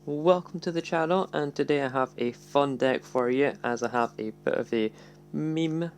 Welcome to the channel, and today I have a fun deck for you as I have a bit of a meme,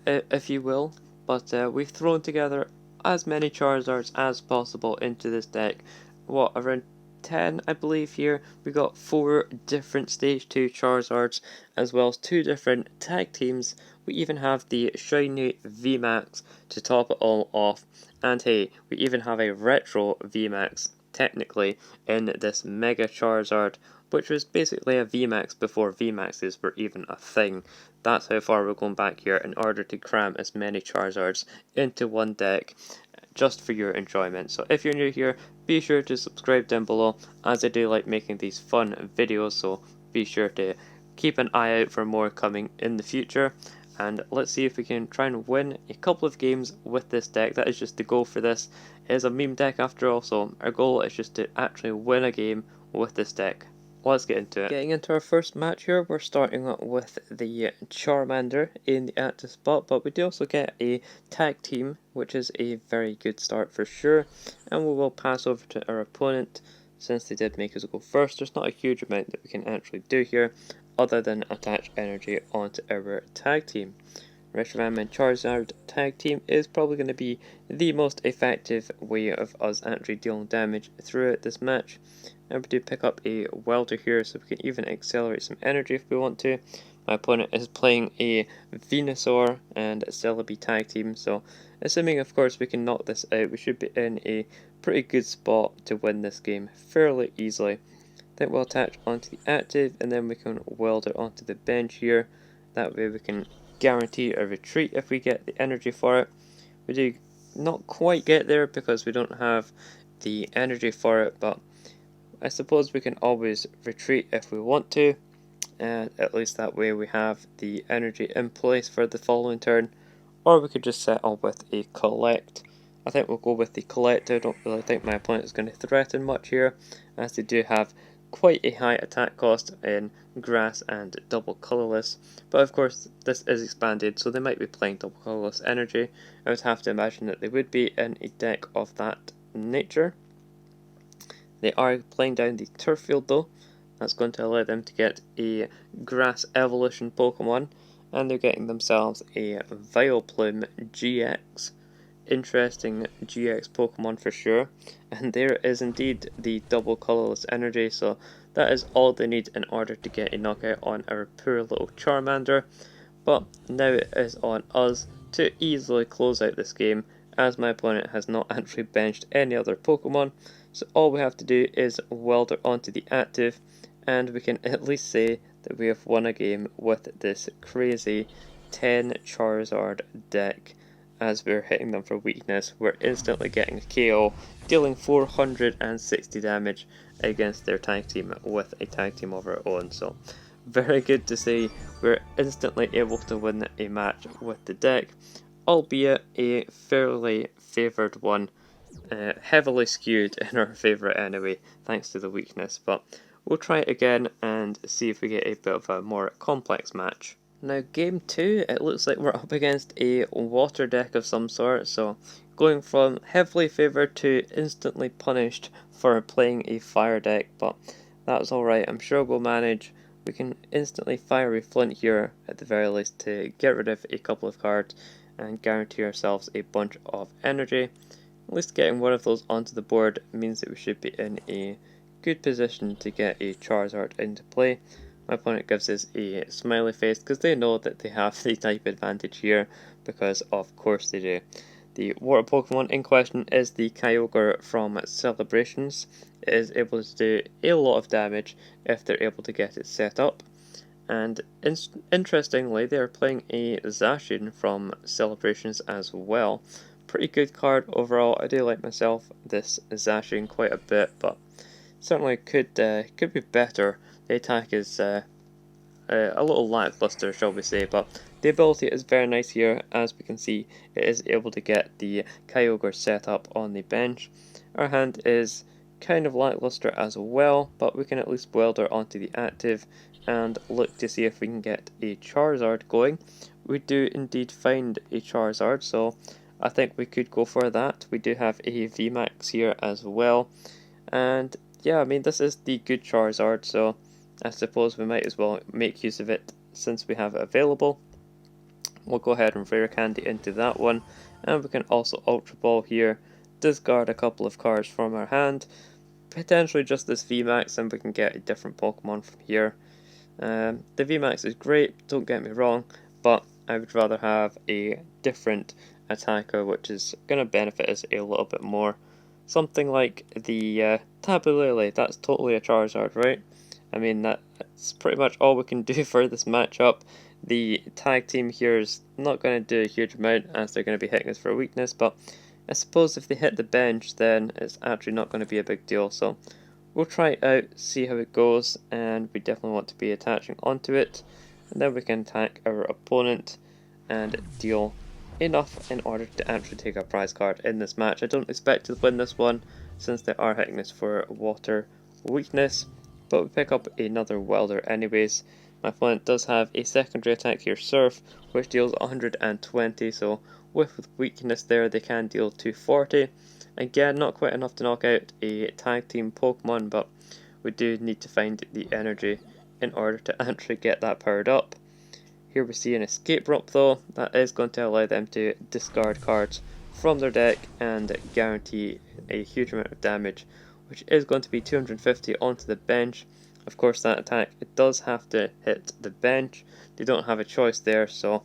if you will, but we've thrown together as many Charizards as possible into this deck. What, around 10 I believe here. We got 4 different stage 2 Charizards as well as 2 different tag teams. We even have the shiny VMAX to top it all off, and hey, we even have a retro VMAX technically in this Mega Charizard, which was basically a VMAX before VMAXs were even a thing. That's how far we're going back here in order to cram as many Charizards into one deck just for your enjoyment. So if you're new here, be sure to subscribe down below, as I do like making these fun videos, so be sure to keep an eye out for more coming in the future. And let's see if we can try and win a couple of games with this deck. That is just the goal for this. It is a meme deck after all, so our goal is just to actually win a game with this deck. Let's get into it. Getting into our first match here, we're starting with the Charmander in the active spot, but we do also get a tag team, which is a very good start for sure. And we will pass over to our opponent, since they did make us go first. There's not a huge amount that we can actually do here, other than attach energy onto our tag team. Reshiram and Charizard tag team is probably going to be the most effective way of us actually dealing damage throughout this match. And we do pick up a welder here, so we can even accelerate some energy if we want to. My opponent is playing a Venusaur and a Celebi tag team, so assuming of course we can knock this out, we should be in a pretty good spot to win this game fairly easily. Then we'll attach onto the active, and then we can weld it onto the bench here. That way we can guarantee a retreat if we get the energy for it. We do not quite get there because we don't have the energy for it, but I suppose we can always retreat if we want to, and at least that way we have the energy in place for the following turn. Or we could just settle with a collect. I think we'll go with the collect. I don't really think my opponent is going to threaten much here, as they do have quite a high attack cost in grass and double colourless. But of course this is expanded, so they might be playing double colourless energy. I would have to imagine that they would be in a deck of that nature. They are playing down the turf field though. That's going to allow them to get a grass evolution Pokemon, and they're getting themselves a Vileplume GX. Interesting GX Pokemon for sure, and there is indeed the double colourless energy, so that is all they need in order to get a knockout on our poor little Charmander. But now it is on us to easily close out this game, as my opponent has not actually benched any other Pokemon, so all we have to do is welder onto the active, and we can at least say that we have won a game with this crazy 10 Charizard deck. As we're hitting them for weakness, we're instantly getting a KO, dealing 460 damage against their tag team with a tag team of our own. So very good to see we're instantly able to win a match with the deck, albeit a fairly favoured one, heavily skewed in our favour anyway, thanks to the weakness. But we'll try it again and see if we get a bit of a more complex match. Now game 2, it looks like we're up against a water deck of some sort, so going from heavily favoured to instantly punished for playing a fire deck, but that's alright, I'm sure we'll manage. We can instantly fire a flint here at the very least to get rid of a couple of cards and guarantee ourselves a bunch of energy. At least getting one of those onto the board means that we should be in a good position to get a Charizard into play. My opponent gives us a smiley face because they know that they have the type advantage here, because of course they do. The water Pokemon in question is the Kyogre from Celebrations. It is able to do a lot of damage if they're able to get it set up. And interestingly, they are playing a Zacian from Celebrations as well. Pretty good card overall. I do like myself this Zacian quite a bit, but certainly could be better. The attack is a little lackluster, shall we say, but the ability is very nice here. As we can see, it is able to get the Kyogre set up on the bench. Our hand is kind of lackluster as well, but we can at least welder onto the active and look to see if we can get a Charizard going. We do indeed find a Charizard, so I think we could go for that. We do have a VMAX here as well, and yeah, I mean, this is the good Charizard, so I suppose we might as well make use of it since we have it available. We'll go ahead and Rare Candy into that one, and we can also Ultra Ball here, discard a couple of cards from our hand, potentially just this VMAX, and we can get a different Pokemon from here. The VMAX is great, don't get me wrong, but I would rather have a different attacker which is going to benefit us a little bit more. Something like the Tapu Lele, that's totally a Charizard, right? I mean, that's pretty much all we can do for this matchup. The tag team here is not going to do a huge amount as they're going to be hitting us for a weakness, but I suppose if they hit the bench, then it's actually not going to be a big deal. So we'll try it out, see how it goes, and we definitely want to be attaching onto it. And then we can attack our opponent and deal enough in order to actually take a prize card in this match. I don't expect to win this one since they are hitting us for water weakness, but we pick up another welder anyways. My opponent does have a secondary attack here, Surf, which deals 120, so with weakness there they can deal 240. Again, not quite enough to knock out a tag team Pokemon, but we do need to find the energy in order to actually get that powered up. Here we see an escape rope though, that is going to allow them to discard cards from their deck and guarantee a huge amount of damage, which is going to be 250 onto the bench. Of course that attack, it does have to hit the bench, they don't have a choice there, so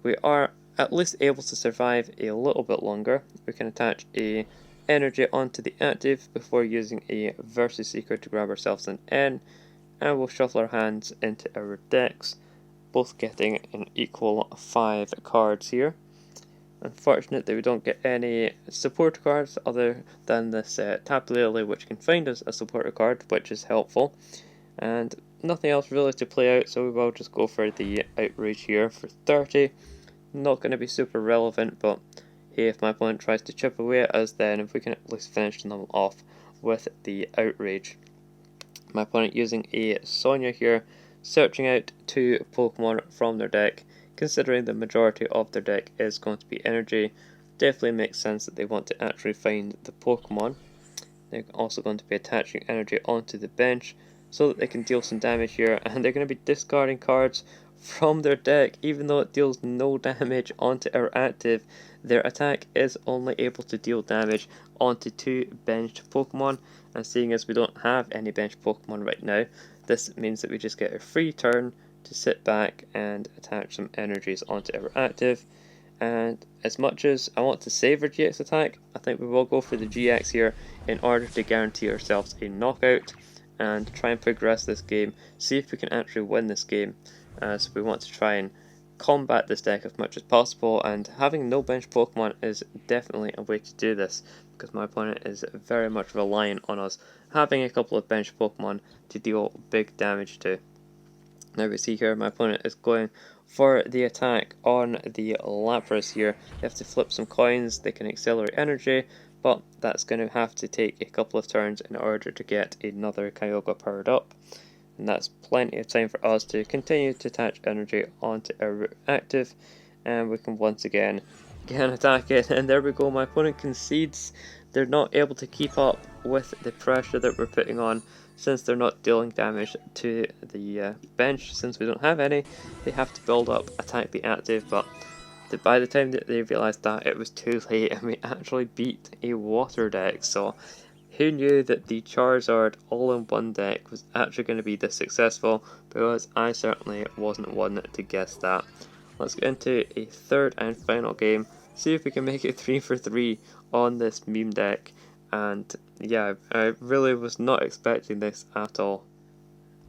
we are at least able to survive a little bit longer. We can attach a energy onto the active before using a Versus Seeker to grab ourselves an N, and we'll shuffle our hands into our decks, both getting an equal 5 cards here. Unfortunate that we don't get any support cards other than this Tapu Lele, which can find us a supporter card, which is helpful, and nothing else really to play out, so we will just go for the Outrage here for 30. Not going to be super relevant, but hey, if my opponent tries to chip away at us, then if we can at least finish them off with the Outrage. My opponent using a Sonya here, searching out 2 Pokemon from their deck. Considering the majority of their deck is going to be energy, definitely makes sense that they want to actually find the Pokemon. They're also going to be attaching energy onto the bench so that they can deal some damage here, and they're going to be discarding cards from their deck. Even though it deals no damage onto our active, their attack is only able to deal damage onto 2 benched Pokemon, and seeing as we don't have any benched Pokemon right now, this means that we just get a free turn to sit back and attach some energies onto our active. And as much as I want to save our GX attack, I think we will go for the GX here in order to guarantee ourselves a knockout and try and progress this game, see if we can actually win this game, as we want to try and combat this deck as much as possible, and having no bench Pokemon is definitely a way to do this, because my opponent is very much reliant on us having a couple of bench Pokemon to deal big damage to. Now we see here my opponent is going for the attack on the Lapras here. They have to flip some coins, they can accelerate energy, but that's going to have to take a couple of turns in order to get another Kyogre powered up. And that's plenty of time for us to continue to attach energy onto our active, and we can once again attack it. And there we go, my opponent concedes. They're not able to keep up with the pressure that we're putting on, since they're not dealing damage to the bench. Since we don't have any, they have to build up, attack the active, but by the time that they realised that, it was too late, and we actually beat a water deck. So who knew that the Charizard all-in-one deck was actually going to be this successful, because I certainly wasn't one to guess that. Let's get into a third and final game, see if we can make it 3 for 3 on this meme deck. And yeah, I really was not expecting this at all.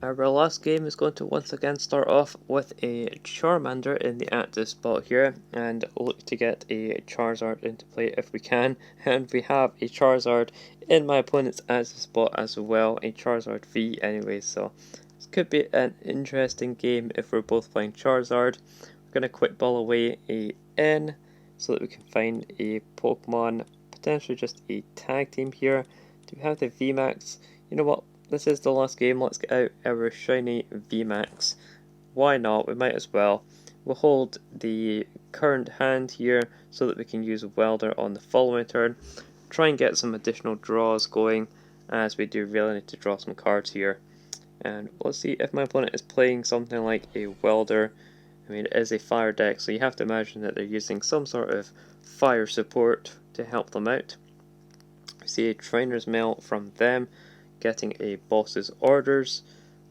Our last game is going to once again start off with a Charmander in the active spot here, and look to get a Charizard into play if we can. And we have a Charizard in my opponent's active spot as well, a Charizard V anyway, so this could be an interesting game if we're both playing Charizard. We're going to quick ball away a N so that we can find a Pokemon, potentially just a tag team here. Do we have the VMAX? You know what? This is the last game, let's get out our shiny VMAX. Why not? We might as well. We'll hold the current hand here so that we can use a welder on the following turn. Try and get some additional draws going. as we do really need to draw some cards here. And let's see if my opponent is playing something like a welder. I mean, it is a fire deck, so you have to imagine that they're using some sort of fire support to help them out. We see a trainer's mail from them, getting a boss's orders.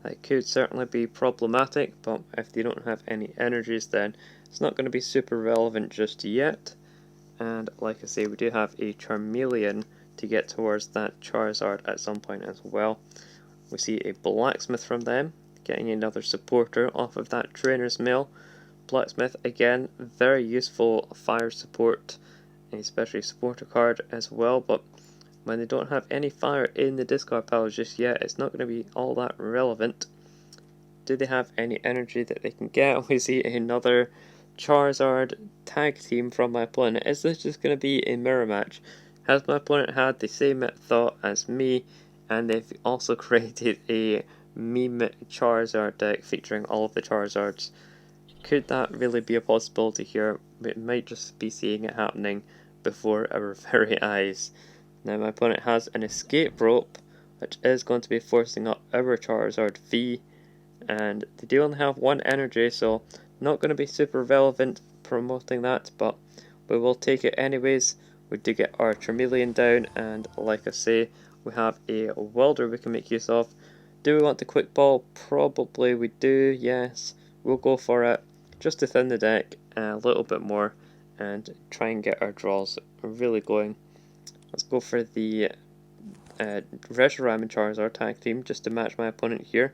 That could certainly be problematic, but if they don't have any energies, then it's not going to be super relevant just yet. And like I say, we do have a Charmeleon to get towards that Charizard at some point as well. We see a Blacksmith from them, getting another supporter off of that trainer's mail. Blacksmith, again, very useful fire support, especially supporter card as well, but when they don't have any fire in the discard pile just yet, it's not going to be all that relevant. Do they have any energy that they can get? We see another Charizard tag team from my opponent. Is this just going to be a mirror match? Has my opponent had the same thought as me, and they've also created a meme Charizard deck featuring all of the Charizards? Could that really be a possibility here? We might just be seeing it happening before our very eyes. Now my opponent has an escape rope, which is going to be forcing up our Charizard V, and they do only have one energy, so not going to be super relevant promoting that, but we will take it anyways. We do get our Charmeleon down, and like I say, we have a welder we can make use of. Do we want the quick ball? Probably we do, yes. We'll go for it, just to thin the deck a little bit more, and try and get our draws really going. Let's go for the Reshiram and Charizard tag team, just to match my opponent here,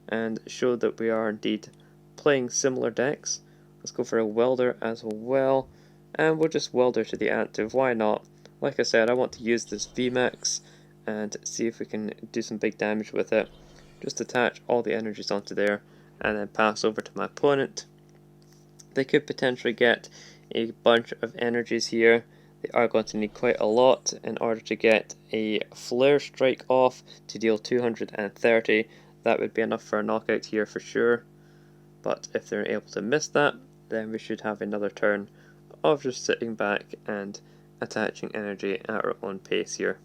and show that we are indeed playing similar decks. Let's go for a welder as well, and we'll just welder to the active, why not? Like I said, I want to use this VMAX and see if we can do some big damage with it. Just attach all the energies onto there, and then pass over to my opponent. They could potentially get a bunch of energies here. They are going to need quite a lot in order to get a Flare Strike off to deal 230. That would be enough for a knockout here for sure. But if they're able to miss that, then we should have another turn of just sitting back and attaching energy at our own pace here.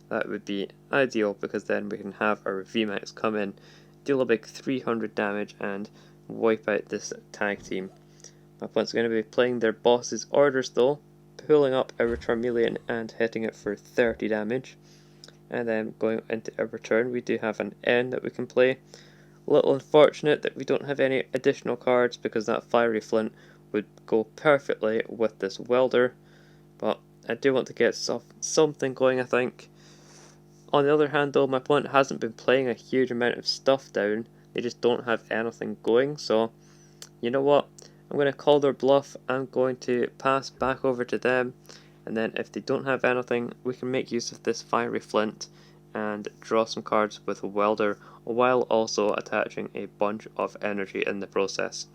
That would be ideal, because then we can have our VMAX come in, deal a big 300 damage, and wipe out this tag team. My opponent's going to be playing their boss's orders though, pulling up our Charmeleon and hitting it for 30 damage. And then going into our turn, we do have an N that we can play. A little unfortunate that we don't have any additional cards, because that Fiery Flint would go perfectly with this welder. But I do want to get something going, I think. On the other hand though, my opponent hasn't been playing a huge amount of stuff down. They just don't have anything going, so you know what? I'm going to call their bluff. I'm going to pass back over to them, and then if they don't have anything, we can make use of this Fiery Flint and draw some cards with a welder, while also attaching a bunch of energy in the process.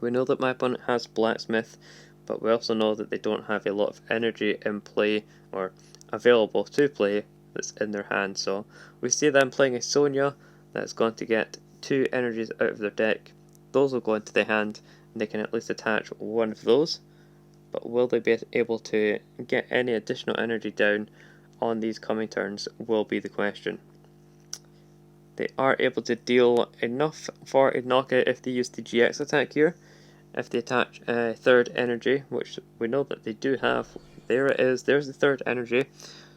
We know that my opponent has Blacksmith, but we also know that they don't have a lot of energy in play, or available to play, that's in their hand. So we see them playing a Sonia that's going to get 2 energies out of their deck. Those will go into the hand, and they can at least attach one of those. But will they be able to get any additional energy down on these coming turns will be the question. They are able to deal enough for a knockout if they use the GX attack here. If they attach a third energy, which we know that they do have, there it is, there's the third energy.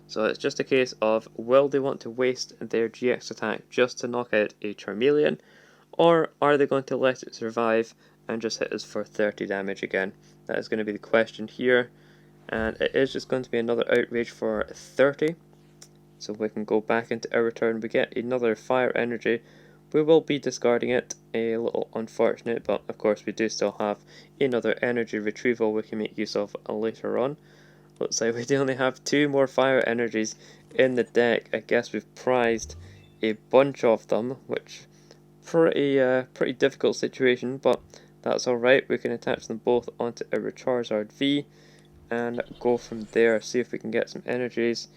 So it's just a case of, will they want to waste their GX attack just to knock out a Charmeleon, or are they going to let it survive and just hit us for 30 damage again? That is going to be the question here, and it is just going to be another Outrage for 30. So we can go back into our turn, we get another Fire Energy. We will be discarding it, a little unfortunate, but of course we do still have another energy retrieval we can make use of later on. Looks like we do only have 2 more Fire Energies in the deck. I guess we've prized a bunch of them, which pretty difficult situation, but that's alright. We can attach them both onto our Charizard V and go from there, see if we can get some energies.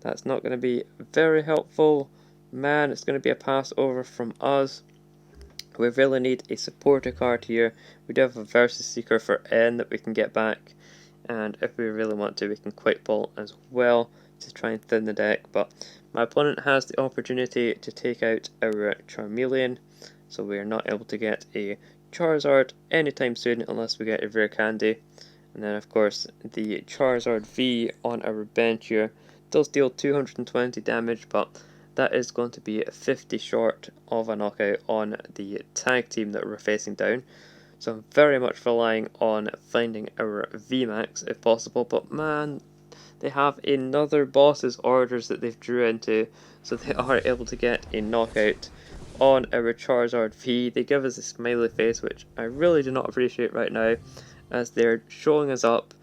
That's not going to be very helpful. Man, it's going to be a pass over from us. We really need a supporter card here. We do have a Versus Seeker for N that we can get back, and if we really want to, we can Quick Ball as well to try and thin the deck, but my opponent has the opportunity to take out our Charmeleon, so we are not able to get a Charizard anytime soon unless we get a rare candy. And then of course the Charizard V on our bench here does deal 220 damage, but that is going to be 50 short of a knockout on the tag team that we're facing down. So I'm very much relying on finding our VMAX if possible, but man, they have another boss's orders that they've drew into, so they are able to get a knockout on our Charizard V. They give us a smiley face, which I really do not appreciate right now, as they're showing us up,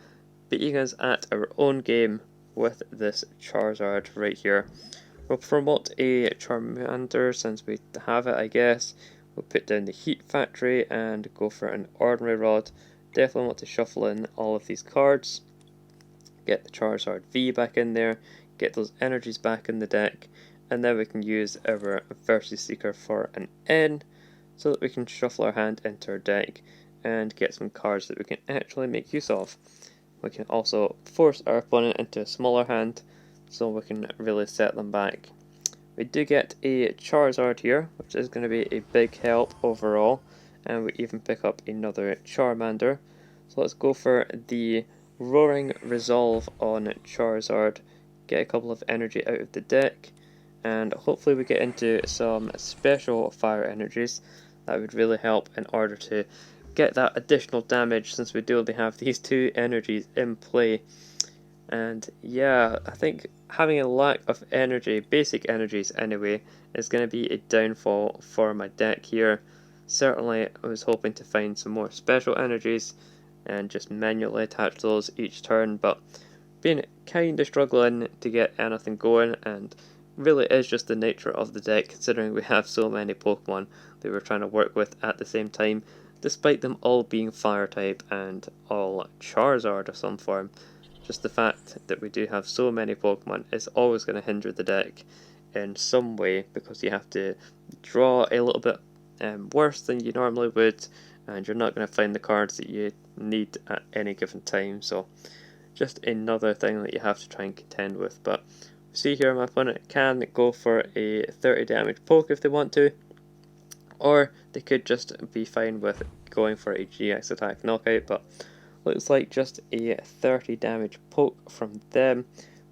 beating us at our own game with this Charizard right here. We'll promote a Charmander since we have it, I guess. We'll put down the Heat Factory and go for an Ordinary Rod. Definitely want to shuffle in all of these cards. Get the Charizard V back in there, get those energies back in the deck, and then we can use our Versus Seeker for an N, so that we can shuffle our hand into our deck and get some cards that we can actually make use of. We can also force our opponent into a smaller hand, so we can really set them back. We do get a Charizard here, which is going to be a big help overall, and we even pick up another Charmander. So let's go for the Roaring Resolve on Charizard, get a couple of energy out of the deck, and hopefully we get into some special fire energies that would really help in order to get that additional damage, since we do only have these two energies in play. And yeah, I think having a lack of energy, basic energies anyway, is going to be a downfall for my deck here. Certainly I was hoping to find some more special energies and just manually attach those each turn, but been kinda struggling to get anything going, and really is just the nature of the deck, considering we have so many Pokemon that we're trying to work with at the same time, despite them all being fire type and all Charizard of some form. Just the fact that we do have so many Pokemon is always going to hinder the deck in some way, because you have to draw a little bit worse than you normally would, and you're not going to find the cards that you need at any given time. So just another thing that you have to try and contend with. But see here, my opponent can go for a 30 damage poke if they want to, or they could just be fine with going for a GX attack knockout, but looks like just a 30 damage poke from them.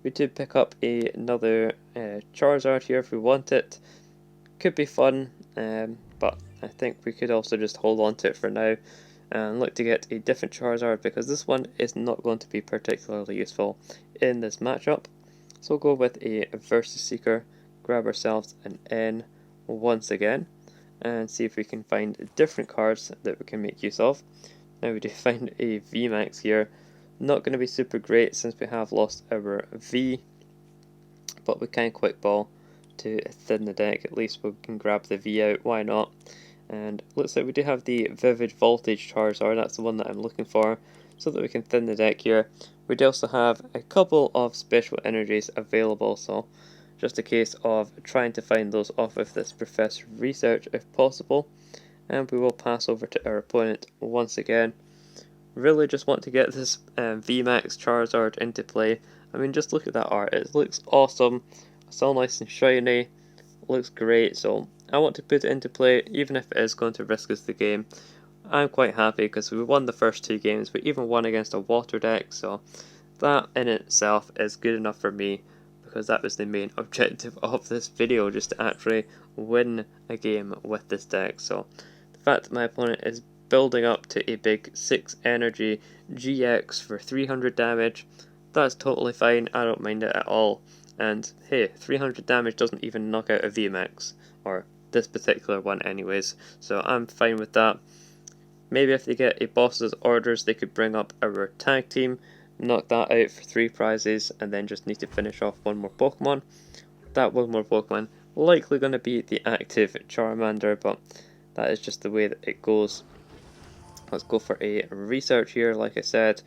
We did pick up another Charizard here if we want it. Could be fun, but I think we could also just hold on to it for now and look to get a different Charizard, because this one is not going to be particularly useful in this matchup. So we'll go with a Versus Seeker, grab ourselves an N once again, and see if we can find different cards that we can make use of. Now we do find a VMAX here. Not going to be super great since we have lost our V, but we can Quick Ball to thin the deck. At least we can grab the V out, why not? And looks like we do have the Vivid Voltage Charizard, that's the one that I'm looking for, so that we can thin the deck here. We do also have a couple of special energies available, so just a case of trying to find those off of this Professor Research if possible. And we will pass over to our opponent once again. Really just want to get this VMAX Charizard into play. I mean, just look at that art, it looks awesome, it's all nice and shiny, looks great, so I want to put it into play, even if it is going to risk us the game. I'm quite happy because we won the first two games, we even won against a water deck, so that in itself is good enough for me, because that was the main objective of this video, just to actually win a game with this deck. So the fact that my opponent is building up to a big 6 energy GX for 300 damage, that's totally fine, I don't mind it at all. And hey, 300 damage doesn't even knock out a VMAX, or this particular one anyways, so I'm fine with that. Maybe if they get a boss's orders, they could bring up our tag team, knock that out for 3 prizes, and then just need to finish off one more Pokemon. That one more Pokemon likely going to be the active Charmander, but that is just the way that it goes. Let's go for a research here, like I said.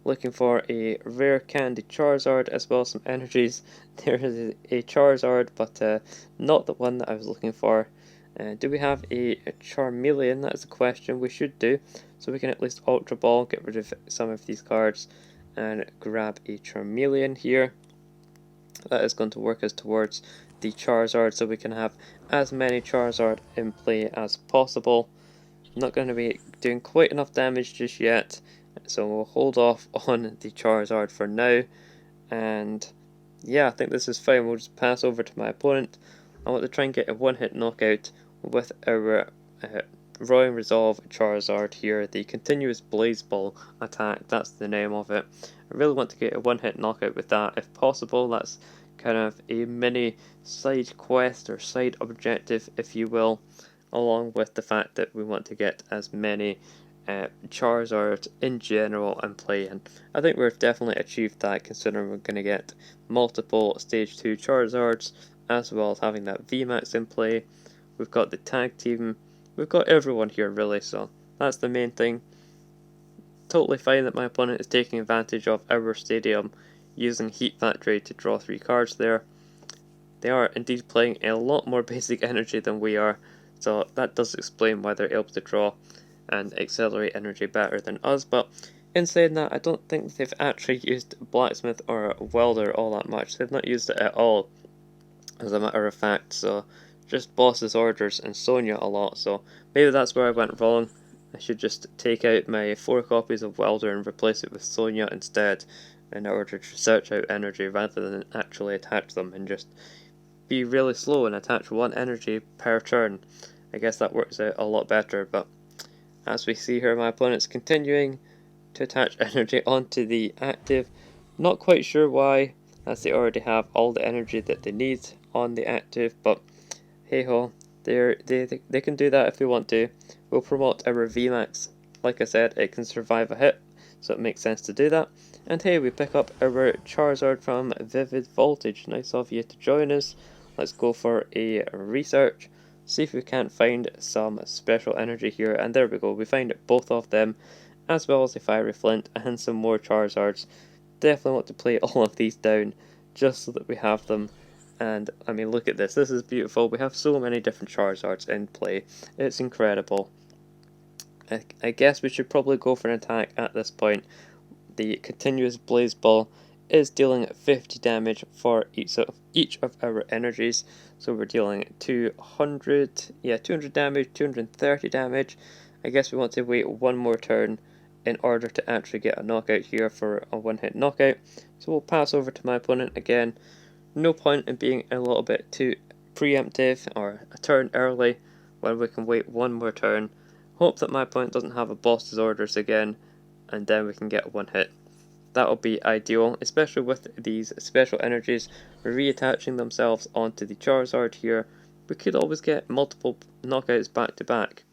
Looking for a rare candy Charizard as well as some energies. There is a Charizard, but not the one that I was looking for. Do we have a Charmeleon? That's a question. We should do. So we can at least Ultra Ball, get rid of some of these cards, and grab a Charmeleon here. that is going to work us towards the Charizard, so we can have as many Charizard in play as possible. Not going to be doing quite enough damage just yet, so we'll hold off on the Charizard for now. And yeah, I think this is fine. We'll just pass over to my opponent. I want to try and get a one-hit knockout with our Roaring Resolve Charizard here, the Continuous Blaze Ball attack, that's the name of it. I really want to get a one-hit knockout with that if possible. That's kind of a mini side quest or side objective, if you will, along with the fact that we want to get as many Charizard in general and play, and I think we've definitely achieved that, considering we're going to get multiple stage 2 Charizards as well as having that VMAX in play. We've got the tag team, we've got everyone here really, so that's the main thing. Totally fine that my opponent is taking advantage of our stadium using Heat Factory to draw 3 cards there. They are indeed playing a lot more basic energy than we are, so that does explain why they're able to draw and accelerate energy better than us. But in saying that, I don't think they've actually used Blacksmith or Welder all that much. They've not used it at all, as a matter of fact, so just Boss's Orders and Sonya a lot, so maybe that's where I went wrong. I should just take out my 4 copies of Welder and replace it with Sonya instead, in order to search out energy rather than actually attach them, and just be really slow and attach 1 energy per turn. I guess that works out a lot better, but as we see here, my opponent's continuing to attach energy onto the active. Not quite sure why, as they already have all the energy that they need on the active, but hey ho, they can do that if they want to. We'll promote our VMAX. Like I said, it can survive a hit, so it makes sense to do that. And hey, we pick up our Charizard from Vivid Voltage. Nice of you to join us. Let's go for a research. See if we can't find some special energy here, and there we go, we find both of them, as well as a Fiery Flint and some more Charizards. Definitely want to play all of these down, just so that we have them. And I mean, look at this, this is beautiful. We have so many different Charizards in play, it's incredible. I guess we should probably go for an attack at this point. The Continuous Blaze Ball is dealing 50 damage for each of our energies, so we're dealing 200 damage, 230 damage. I guess we want to wait 1 more turn in order to actually get a knockout here for a one-hit knockout, so we'll pass over to my opponent again. No point in being a little bit too preemptive or a turn early when we can wait 1 more turn, hope that my opponent doesn't have a Boss's Orders again, and then we can get 1 hit. That will be ideal, especially with these special energies reattaching themselves onto the Charizard here. We could always get multiple knockouts back to back.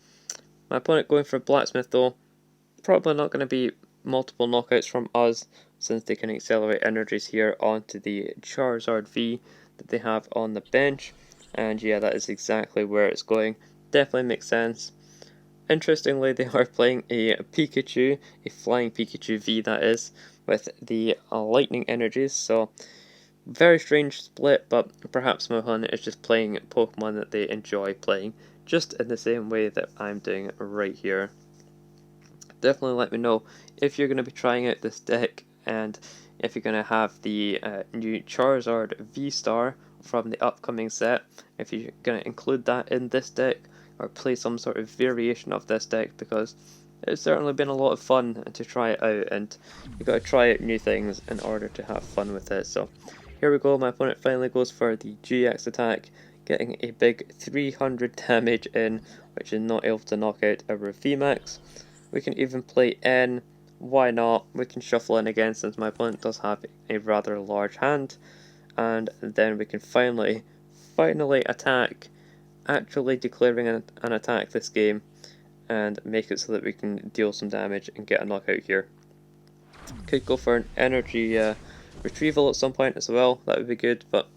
My opponent going for Blacksmith though, probably not going to be multiple knockouts from us, since they can accelerate energies here onto the Charizard V that they have on the bench. And yeah, that is exactly where it's going. Definitely makes sense. Interestingly, they are playing a Pikachu, a flying Pikachu V that is, with the lightning energies, so very strange split, but perhaps my opponent is just playing Pokemon that they enjoy playing, just in the same way that I'm doing right here. Definitely let me know if you're going to be trying out this deck, and if you're going to have the new Charizard V Star from the upcoming set, if you're going to include that in this deck, or play some sort of variation of this deck, because it's certainly been a lot of fun to try it out, and you got to try out new things in order to have fun with it. So here we go, my opponent finally goes for the GX attack, getting a big 300 damage in, which is not able to knock out our VMAX. We can even play N, why not? We can shuffle in again since my opponent does have a rather large hand, and then we can finally attack, actually declaring an attack this game, and make it so that we can deal some damage and get a knockout here. Could go for an energy retrieval at some point as well, that would be good, but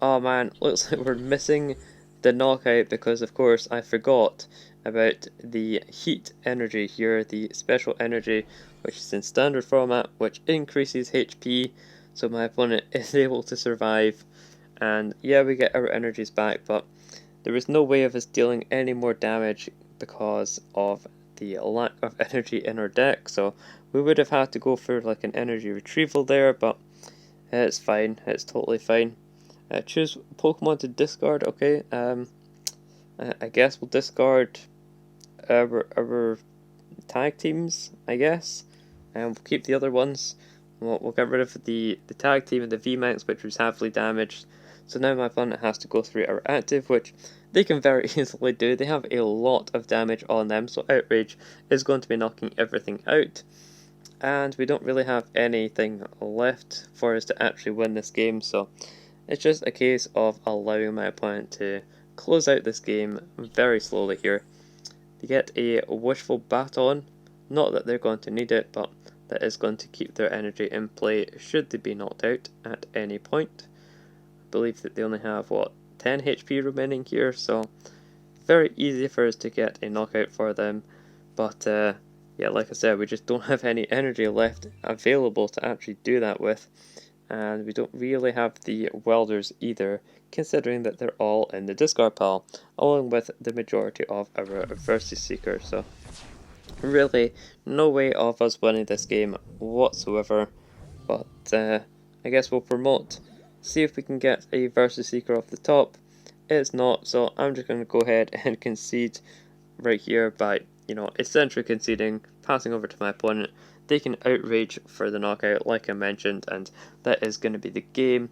oh man, looks like we're missing the knockout because of course I forgot about the heat energy here, the special energy which is in standard format, which increases HP, so my opponent is able to survive, and yeah, we get our energies back, but there was no way of us dealing any more damage because of the lack of energy in our deck, so we would have had to go for like an energy retrieval there, but It's fine, it's totally fine. Choose Pokemon to discard, okay. I guess we'll discard our tag teams, I guess. And we'll keep the other ones. We'll get rid of the tag team and the VMAX, which was heavily damaged. So now my opponent has to go through our active, which they can very easily do. They have a lot of damage on them, so Outrage is going to be knocking everything out. And we don't really have anything left for us to actually win this game, so it's just a case of allowing my opponent to close out this game very slowly here. They get a Wishful Baton, not that they're going to need it, but that is going to keep their energy in play should they be knocked out at any point. I believe that they only have, 10 HP remaining here, so very easy for us to get a knockout for them, but yeah, like I said, we just don't have any energy left available to actually do that with, and we don't really have the welders either, considering that they're all in the discard pile, along with the majority of our Versus Seeker, so really no way of us winning this game whatsoever, but I guess we'll promote, see if we can get a Versus Seeker off the top. It's not, so I'm just going to go ahead and concede right here by, essentially conceding, passing over to my opponent. They can Outrage for the knockout, like I mentioned, and that is going to be the game.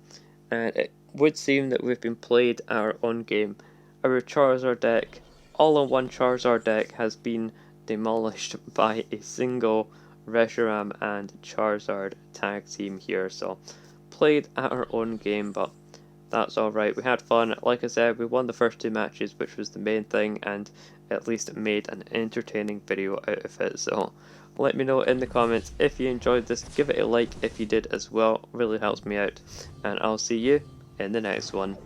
And it would seem that we've been played our own game. Our Charizard deck, all-in-one Charizard deck, has been demolished by a single Reshiram and Charizard tag team here. So, played our own game, but that's alright. We had fun. Like I said, we won the first 2 matches, which was the main thing, and at least made an entertaining video out of it. So let me know in the comments if you enjoyed this. Give it a like if you did as well. Really helps me out. And I'll see you in the next one.